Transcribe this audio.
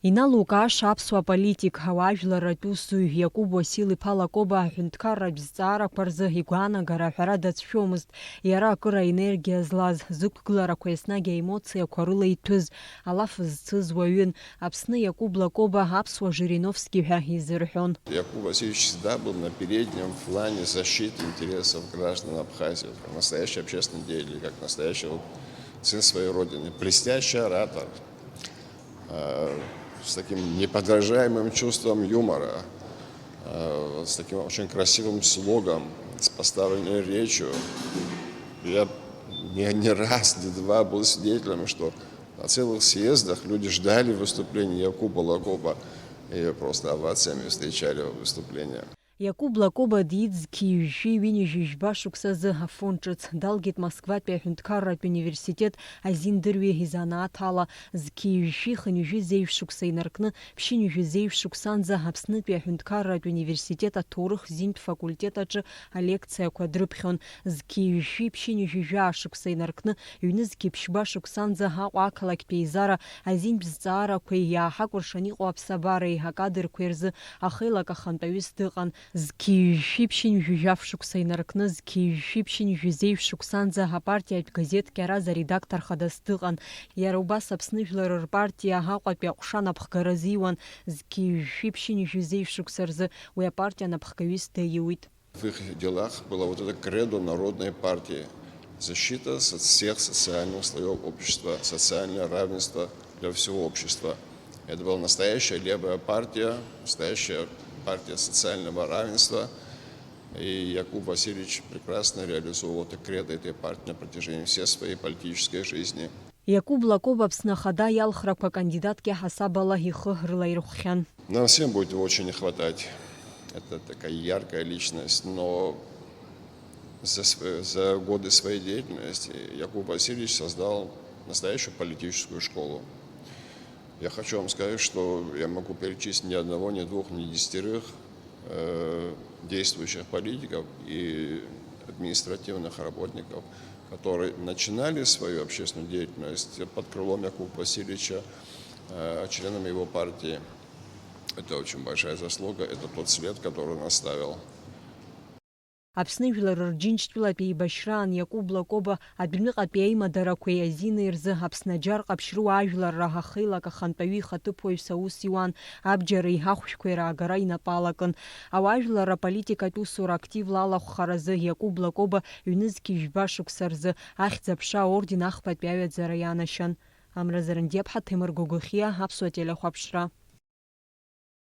Иналукааша аԥсуа политик ауаажәларратә усзуҩ Иакәыб Уасил-иԥа Лакоба аҳәынҭқарратә зҵаарақәа рзы игәаанагара аҳәара дацәшәомызт. Иара акыр аенергиа злаз, зықәгыларақәа еснагь аемоциақәа рыла иҭәыз, алаф зцыз уаҩын. Аԥсны Иакәыб Лакоба аԥсуа Жириновски ҳәа изырҳәон. Якуб Васильевич всегда был на переднем плане защиты интересов граждан Абхазии, как настоящий общественный деятель, как настоящий сын своей родины, блестящий оратор, с таким неподражаемым чувством юмора, с таким очень красивым слогом, с поставленной речью. Я не раз, не два был свидетелем, что на целых съездах люди ждали выступления Якуба Лакоба и просто овациями встречали его выступления. Иакәыб Лакоба дидзқьижьшәи ҩынҩажәижәба шықәсазы афон ҿыц далгеит Москватәи аҳәынҭқарратә университет азин дырҩегь изанааҭ ала зқьижьшәи хынҩажәи зеиԥш шықәса инаркны ԥшьынҩажәи зеиԥш шықәсанӡа Аԥснытәи аҳәынҭқарратә университет аҭоурых зинтә факультет аҿы алекциақәа дрыԥхьон. Зқьижьшәи ԥшьынҩажәи ашықәса инаркны ҩнызқьи ԥшьба шықәсанӡа Аҟәа ақалақьтә еизара азинтә зҵаарақәеи иааҳакәыршан иҟоу аԥсабареи акадрқәеи рзы ахеилак ахантәаҩыс дыҟан. Зқьижьшәи ԥшьынҩажәи ашықәса инаркны зқьижьшәи ԥшьынҩажәи зеиԥш шықәсанӡа апартиатә газеҭ Кьараз аредактор хадас дыҟан. Иара убас Аԥсны Жәлар рпартиа Аҟәатәи аҟәша напхгара азиуан. Зқьижьшәи ԥшьынҩажәи зеиԥш шықәса рзы уи апартиа напхгаҩыс даиуит. В их делах было вот это кредо народной партии. Защита всех социальных слоев общества, социальное равенство для всего общества. Это была настоящая левая партия, настоящая партия социального равенства. И Якуб Васильевич прекрасно реализовал это кредо этой партии на протяжении всей своей политической жизни. Иакәыб Лакоба Аԥсны ахада иалхрақәа кандидатки аҳасаб ала ихы рылаирӷәӷьан. Нам всем будет его очень не хватать. Это такая яркая личность, но за годы своей деятельности Якуб Васильевич создал настоящую политическую школу. Я хочу вам сказать, что я могу перечислить ни одного, ни двух, ни 10 действующих политиков и административных работников, которые начинали свою общественную деятельность под крылом Якуба Васильевича, членами его партии. Это очень большая заслуга, это тот след, который он оставил. Аԥсны Жәлар рџьынџьтәылатәи еибашьраан Иакәыб Лакоба адәныҟатәи аимадарақәеи азинеи рзы Аԥсны аџьар ҟаԥшьрыуа ажәларра ахеилак ахантәаҩы ихаҭыԥуаҩс аус иуан, абџьареи ахәшәқәеи раагара инапалакын. Ауаажәларра аполитикатә усура активла алахәхаразы Иакәыб Лакоба ҩнызқьи жәба шықәса рзы ахьӡ-аԥша аорден ахԥатәи аҩаӡара ианашьан. Амра Зарандиаԥҳа, Ҭемыр Гогохиа, Аԥсуа телехәаԥшра.